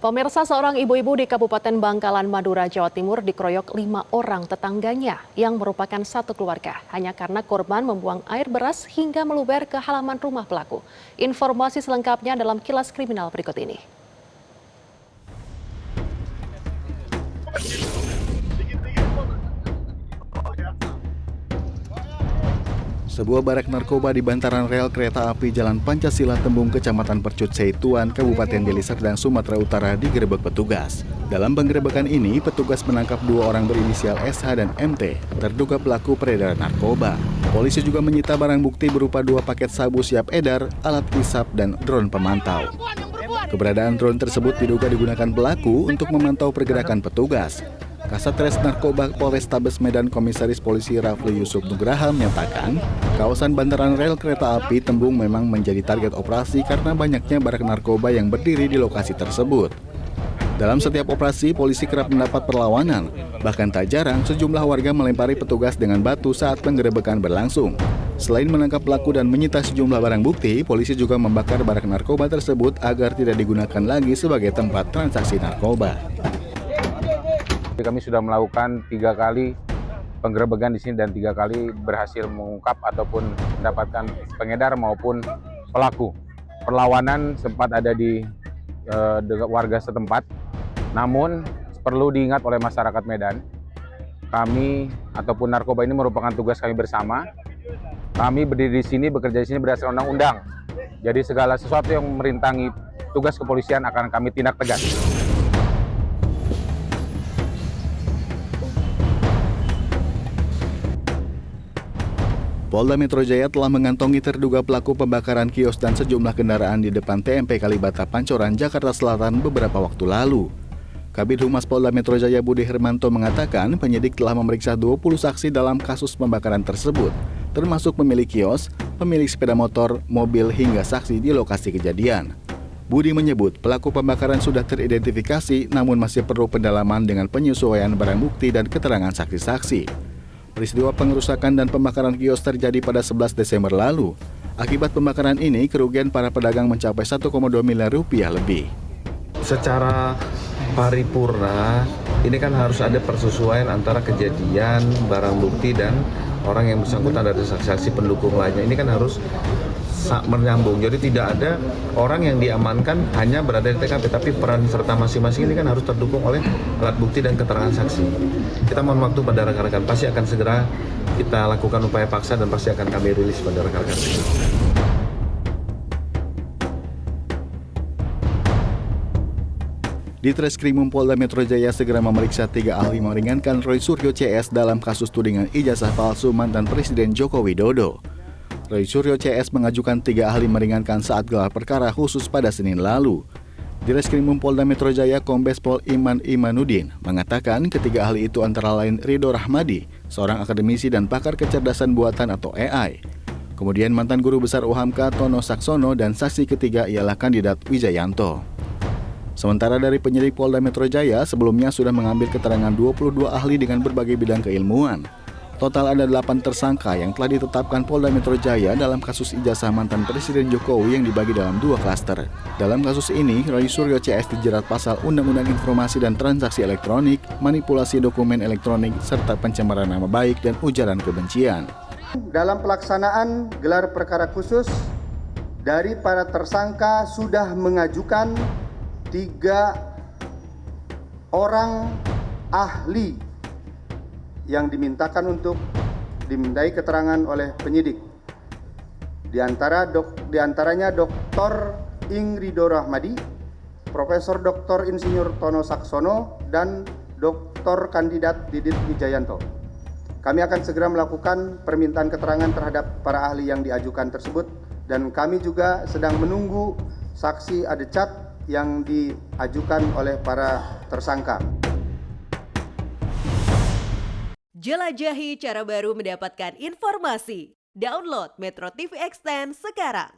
Pemirsa, seorang ibu-ibu di Kabupaten Bangkalan, Madura, Jawa Timur dikeroyok 5 orang tetangganya yang merupakan satu keluarga hanya karena korban membuang air beras hingga meluber ke halaman rumah pelaku. Informasi selengkapnya dalam Kilas Kriminal berikut ini. Sebuah barak narkoba di bantaran rel kereta api Jalan Pancasila Tembung, Kecamatan Percut Seituan, Kabupaten Deli Serdang, Sumatera Utara digerebek petugas. Dalam penggerebekan ini, petugas menangkap 2 orang berinisial SH dan MT, terduga pelaku peredaran narkoba. Polisi juga menyita barang bukti berupa 2 paket sabu siap edar, alat hisap, dan drone pemantau. Keberadaan drone tersebut diduga digunakan pelaku untuk memantau pergerakan petugas. Kasatres Narkoba Polrestabes Medan Komisaris Polisi Rafli Yusuf Nugraha menyatakan, kawasan bantaran rel kereta api Tembung memang menjadi target operasi karena banyaknya barak narkoba yang berdiri di lokasi tersebut. Dalam setiap operasi, polisi kerap mendapat perlawanan. Bahkan tak jarang sejumlah warga melempari petugas dengan batu saat penggerebekan berlangsung. Selain menangkap pelaku dan menyita sejumlah barang bukti, polisi juga membakar barak narkoba tersebut agar tidak digunakan lagi sebagai tempat transaksi narkoba. Kami sudah melakukan 3 kali penggerebekan di sini dan 3 kali berhasil mengungkap ataupun mendapatkan pengedar maupun pelaku. Perlawanan sempat ada di warga setempat, namun perlu diingat oleh masyarakat Medan, kami ataupun narkoba ini merupakan tugas kami bersama. Kami berdiri di sini, bekerja di sini berdasarkan undang-undang. Jadi segala sesuatu yang merintangi tugas kepolisian akan kami tindak tegas. Polda Metro Jaya telah mengantongi terduga pelaku pembakaran kios dan sejumlah kendaraan di depan TMP Kalibata Pancoran, Jakarta Selatan beberapa waktu lalu. Kabid Humas Polda Metro Jaya Budi Hermanto mengatakan penyidik telah memeriksa 20 saksi dalam kasus pembakaran tersebut, termasuk pemilik kios, pemilik sepeda motor, mobil, hingga saksi di lokasi kejadian. Budi menyebut pelaku pembakaran sudah teridentifikasi, namun masih perlu pendalaman dengan penyesuaian barang bukti dan keterangan saksi-saksi. Peristiwa pengerusakan dan pembakaran kios terjadi pada 11 Desember lalu. Akibat pembakaran ini, kerugian para pedagang mencapai 1,2 miliar rupiah lebih. Secara paripurna, ini kan harus ada persesuaian antara kejadian, barang bukti, dan orang yang bersangkutan dari saksi-saksi pendukung lainnya. Ini kan harus menyambung. Jadi tidak ada orang yang diamankan hanya berada di TKP, tapi peran serta masing-masing ini kan harus terdukung oleh alat bukti dan keterangan saksi. Kita mohon waktu pada rekan-rekan, pasti akan segera kita lakukan upaya paksa dan pasti akan kami rilis pada rekan-rekan. Di Treskrimum Polda Metro Jaya segera memeriksa 3 ahli meringankan Roy Suryo CS dalam kasus tudingan ijazah palsu mantan Presiden Joko Widodo. Roy Suryo CS mengajukan 3 ahli meringankan saat gelar perkara khusus pada Senin lalu. Di Reskrimum Polda Metro Jaya, Kombes Pol Iman Imanuddin mengatakan ketiga ahli itu antara lain Ridho Rahmadi, seorang akademisi dan pakar kecerdasan buatan atau AI. Kemudian mantan guru besar UHAMKA Tono Saksono dan saksi ketiga ialah kandidat Wijayanto. Sementara dari penyidik Polda Metro Jaya sebelumnya sudah mengambil keterangan 22 ahli dengan berbagai bidang keilmuan. Total ada 8 tersangka yang telah ditetapkan Polda Metro Jaya dalam kasus ijazah mantan Presiden Jokowi yang dibagi dalam 2 klaster. Dalam kasus ini, Roy Suryo CS dijerat pasal Undang-Undang Informasi dan Transaksi Elektronik, manipulasi dokumen elektronik, serta pencemaran nama baik dan ujaran kebencian. Dalam pelaksanaan gelar perkara khusus, dari para tersangka sudah mengajukan 3 orang ahli yang dimintakan untuk dimintai keterangan oleh penyidik. Di antaranya Dr. Ridho Rahmadi, Profesor Dr. Insinyur Tono Saksono, dan Dr. Kandidat Didit Wijayanto. Kami akan segera melakukan permintaan keterangan terhadap para ahli yang diajukan tersebut, dan kami juga sedang menunggu saksi adecat yang diajukan oleh para tersangka. Jelajahi cara baru mendapatkan informasi. Download Metro TV Extend sekarang.